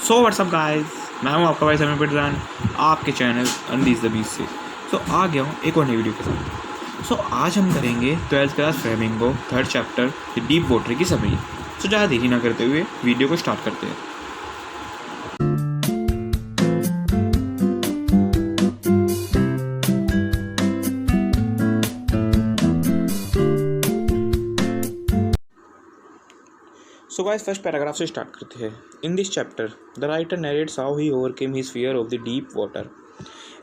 So what's up guys, मैं हूँ आपका भाई समीर पिटरान, आपके चैनल अनलीश द बीस्ट से। आ गया हूँ एक और नई वीडियो के साथ। आज हम करेंगे 12th class flamingo 3rd chapter deep water की समरी। ज़्यादा देरी ना करते हुए वीडियो को स्टार्ट करते हैं। सो गाइस, फर्स्ट पैराग्राफ से स्टार्ट करते हैं। In this chapter the writer narrates how he overcame his fear of the deep water.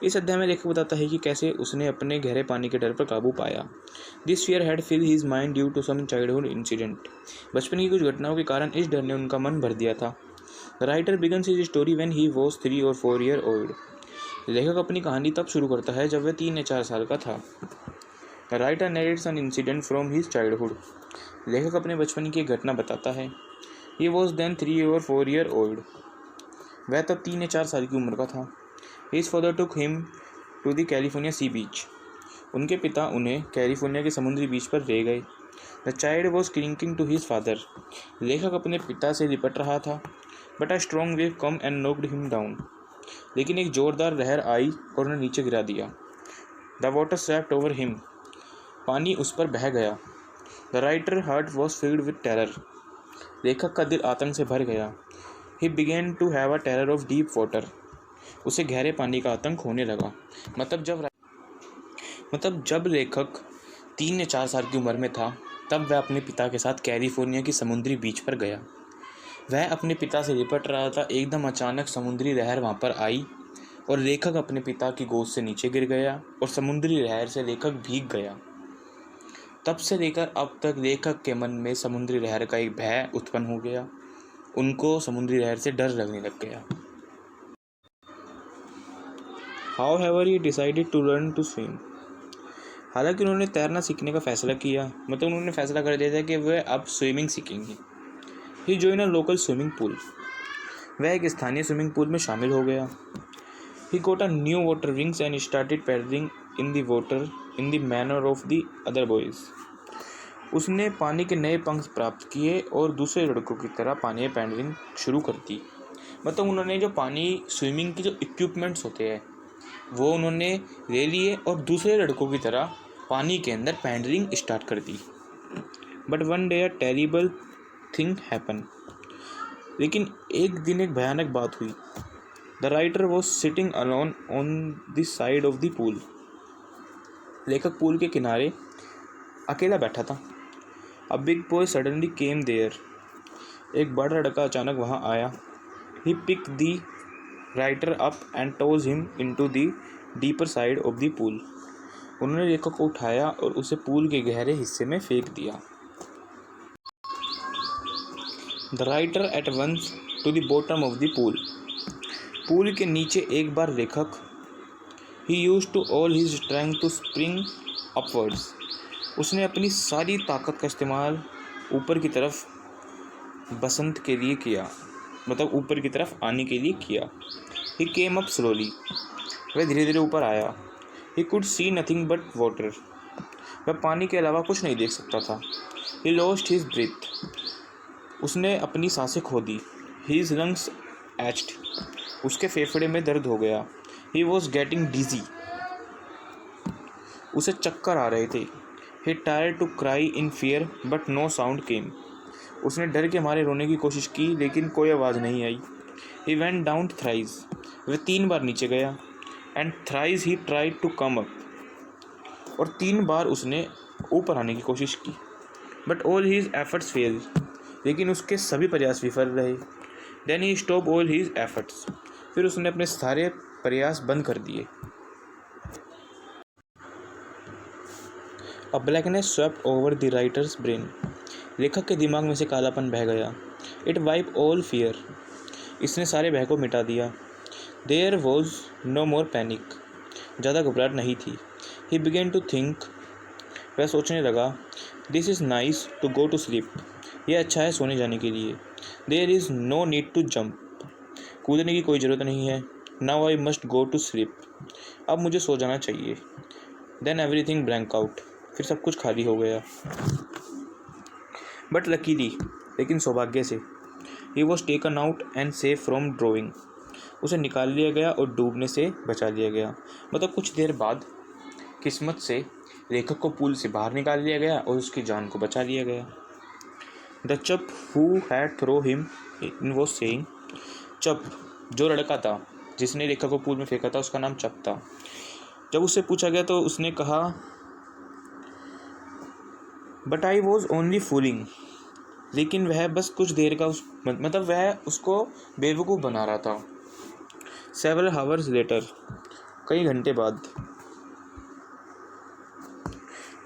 इस अध्याय में लेखक बताता है कि कैसे उसने अपने गहरे पानी के डर पर काबू पाया। This fear had fill his mind due to some childhood incident. बचपन की कुछ घटनाओं के कारण इस डर ने उनका मन भर दिया था। The writer begins his story when he was 3 or 4 year old। लेखक अपनी कहानी तब शुरू करता है जब वह 3 या 4 साल का था। The writer narrates an incident from his childhood. लेखक अपने बचपन की एक घटना बताता है। He was then 3 or 4 year old। वह तब 3 या 4 साल की उम्र का था। His father took him to the California sea beach। उनके पिता उन्हें कैलिफोर्निया के समुद्री बीच पर ले गए। The child was clinging to his father। लेखक अपने पिता से लिपट रहा था। But a strong wave come and knocked him down। लेकिन एक जोरदार लहर आई और उन्हें नीचे गिरा दिया। The water swept over him। पानी उस पर बह गया। The writer heart was filled with terror। लेखक का दिल आतंक से भर गया। He began to have a terror of deep water। उसे गहरे पानी का आतंक होने लगा। मतलब जब लेखक 3 या 4 साल की उम्र में था, तब वह अपने पिता के साथ कैलिफोर्निया की समुद्री बीच पर गया। वह अपने पिता से लिपट रहा था। एकदम अचानक समुद्री लहर वहाँ पर आई और लेखक अपने पिता की गोद से नीचे गिर गया और समुद्री लहर से लेखक भीग गया। तब से लेकर अब तक लेखक के मन में समुद्री लहर का एक भय उत्पन्न हो गया। उनको समुद्री लहर से डर लगने लग गया। However, he decided to learn to swim। हालांकि उन्होंने तैरना सीखने का फैसला किया। मतलब उन्होंने फैसला कर दिया था कि वह अब स्विमिंग सीखेंगे। He joined a local swimming pool। वह एक स्थानीय स्विमिंग पूल में शामिल हो गया। He got a new water wings and started paddling in the water in the manner of the other boys। उसने पानी के नए पंख प्राप्त किए और दूसरे लड़कों की तरह पानी में पैडलिंग शुरू कर दी। मतलब उन्होंने जो पानी स्विमिंग की जो इक्विपमेंट्स होते हैं वो उन्होंने ले लिए और दूसरे लड़कों की तरह पानी के अंदर पैडलिंग स्टार्ट कर दी। But one day a terrible thing happen. लेकिन एक दिन एक भयानक बात हुई। The writer was sitting alone on the side of the pool. लेखक पूल के किनारे अकेला बैठा था। A big boy suddenly came there. एक बड़ा लड़का अचानक वहाँ आया। He pick the writer up and toss him into the deeper side of the pool. उन्होंने लेखक को उठाया और उसे पूल के गहरे हिस्से में फेंक दिया। The writer at once to the bottom of the pool. Pool के नीचे एक बार लेखक। He used to all his strength to spring upwards. उसने अपनी सारी ताकत का इस्तेमाल ऊपर की तरफ बसंत के लिए किया। मतलब ऊपर की तरफ आने के लिए किया। He came up slowly. वह धीरे धीरे ऊपर आया। He could see nothing but water. वह पानी के अलावा कुछ नहीं देख सकता था। He lost his breath. उसने अपनी सांसें खो दी। His lungs etched. उसके फेफड़े में दर्द हो गया। ही वॉज गेटिंग डिजी। उसे चक्कर आ रहे थे। He tried to cry in fear but no sound came। उसने डर के मारे रोने की कोशिश की लेकिन कोई आवाज़ नहीं आई। He went down thrice। वह 3 बार नीचे गया। And thrice he tried to come up। और 3 बार उसने ऊपर आने की कोशिश की। But all his efforts failed। लेकिन उसके सभी प्रयास विफल रहे। Then he stopped all his efforts। फिर उसने अपने सारे प्रयास बंद कर दिए। A blackness swept over the writer's brain। लेखक के दिमाग में से कालापन बह गया। It wiped all fear। इसने सारे भय को मिटा दिया। There was no more panic। ज़्यादा घबराहट नहीं थी। He began to think। वह सोचने लगा। This is nice to go to sleep। यह अच्छा है सोने जाने के लिए। There is no need to jump। कूदने की कोई ज़रूरत नहीं है। Now I must go to sleep। अब मुझे सो जाना चाहिए। Then everything blank out। फिर सब कुछ खाली हो गया। बट लकीली, लेकिन सौभाग्य से, he was taken out and safe from drawing. उसे निकाल लिया गया और डूबने से बचा लिया गया। मतलब कुछ देर बाद किस्मत से लेखक को पूल से बाहर निकाल लिया गया और उसकी जान को बचा लिया गया। The chap who had throw him in was saying, chap जो लड़का था जिसने लेखक को पूल में फेंका था उसका नाम चप था। जब उससे पूछा गया तो उसने कहा, but I was only fooling, लेकिन वह बस कुछ देर का मतलब वह उसको बेवकूफ़ बना रहा था। सेवरल हावर्स लेटर, कई घंटे बाद,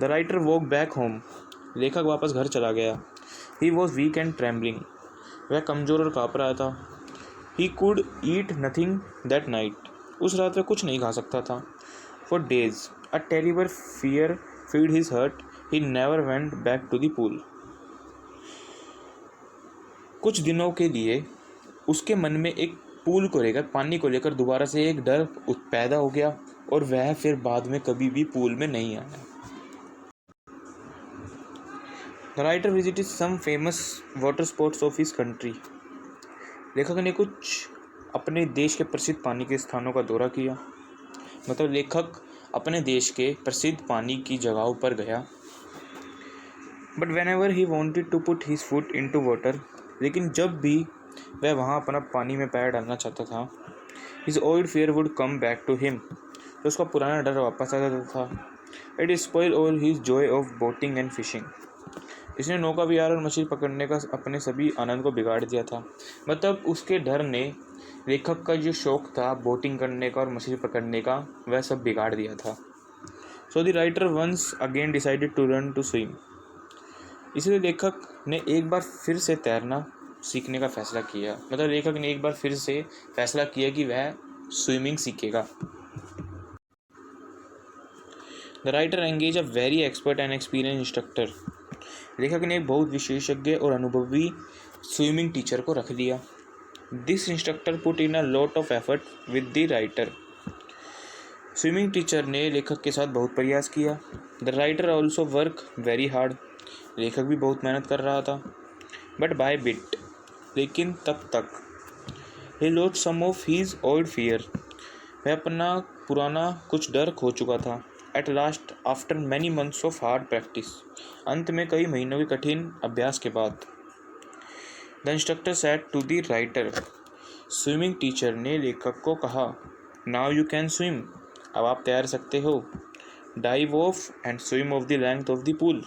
the writer walk back home, लेखक वापस घर चला गया। He was weak and trembling, वह कमज़ोर और काँप रहा था। He could eat nothing that night, उस रात वह कुछ नहीं खा सकता था। For days a terrible fear feed his heart, he never went back to the pool. कुछ दिनों के लिए उसके मन में एक पूल को लेकर, पानी को लेकर दोबारा से एक डर पैदा हो गया और वह फिर बाद में कभी भी पूल में नहीं आया। The writer visited some famous water sports of his country, लेखक ने कुछ अपने देश के प्रसिद्ध पानी के स्थानों का दौरा किया। मतलब लेखक अपने देश के प्रसिद्ध पानी की जगहों पर गया। But whenever he wanted to put his foot into water, लेकिन जब भी वह वहाँ अपना पानी में पैर डालना चाहता था, his old fear would come back to him, तो उसका पुराना डर वापस आ जाता था। It spoil all his joy of boating and fishing, इसने नौका विहार और मछली पकड़ने का अपने सभी आनंद को बिगाड़ दिया था। मतलब उसके डर ने लेखक का जो शौक़ था बोटिंग करने का और मछली पकड़ने का, वह सब बिगाड़ दिया था। So the writer once again decided to learn to swim, इसलिए लेखक ने एक बार फिर से तैरना सीखने का फैसला किया। मतलब लेखक ने एक बार फिर से फैसला किया कि वह स्विमिंग सीखेगा। The writer engage a very expert and experience instructor, लेखक ने एक बहुत विशेषज्ञ और अनुभवी स्विमिंग टीचर को रख दिया। This instructor put in a lot of effort with the writer, swimming teacher ने लेखक के साथ बहुत प्रयास किया। The writer also work very hard, लेखक भी बहुत मेहनत कर रहा था। बट बाय बिट, लेकिन तब तक, he lost some of his old fear, वह अपना पुराना कुछ डर खो चुका था। At last after many months of hard practice, अंत में कई महीनों के कठिन अभ्यास के बाद, the instructor said to the writer, swimming teacher ने लेखक को कहा, नाउ यू कैन स्विम, अब आप तैर सकते हो। Dive off and swim off the length of the pool,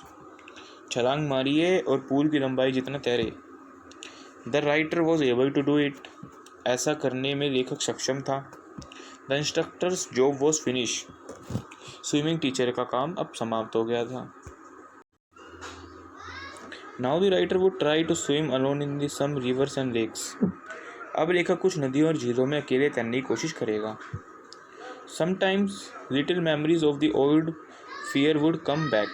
छलांग मारिए और पूल की लंबाई जितना तैरे। The writer was able to do it, ऐसा करने में लेखक सक्षम था। The instructor's job was finish, swimming teacher का काम अब समाप्त हो गया था। Now the writer would try to swim alone in the some rivers and lakes, अब लेखक कुछ नदियों और झीलों में अकेले तैरने की कोशिश करेगा। Sometimes little memories of the old fear would come back,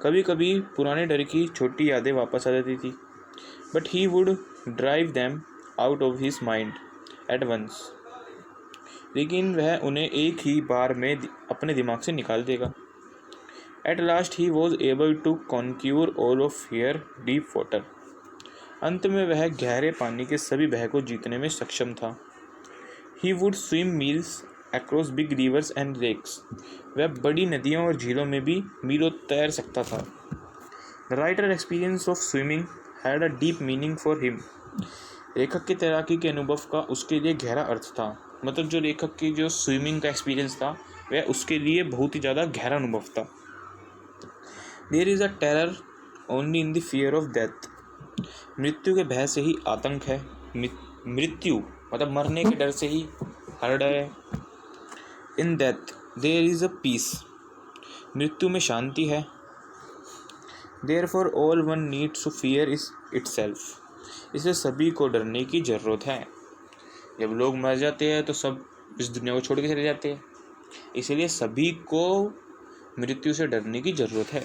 कभी कभी पुराने डर की छोटी यादें वापस आ जाती थी। But he would drive them out of his mind at once, लेकिन वह उन्हें एक ही बार में अपने दिमाग से निकाल देगा। At last he was able to conquer all of fear deep water, अंत में वह गहरे पानी के सभी भय को जीतने में सक्षम था। He would swim miles across big rivers and lakes, वह बड़ी नदियों और झीलों में भी मीलों तैर सकता था। The writer experience of swimming had a deep meaning for him, लेखक के तैराकी के अनुभव का उसके लिए गहरा अर्थ था। मतलब जो लेखक की जो स्विमिंग का एक्सपीरियंस था वह उसके लिए बहुत ही ज़्यादा गहरा अनुभव था। There is a terror only in the fear of death, मृत्यु के भय से ही आतंक है। मृत्यु मतलब मरने के डर से ही हर डर है। In death there is a peace, मृत्यु में शांति है। Therefore all one needs to fear is itself, इसलिए सभी को डरने की ज़रूरत है। जब लोग मर जाते हैं तो सब इस दुनिया को छोड़ के चले जाते हैं, इसलिए सभी को मृत्यु से डरने की ज़रूरत है।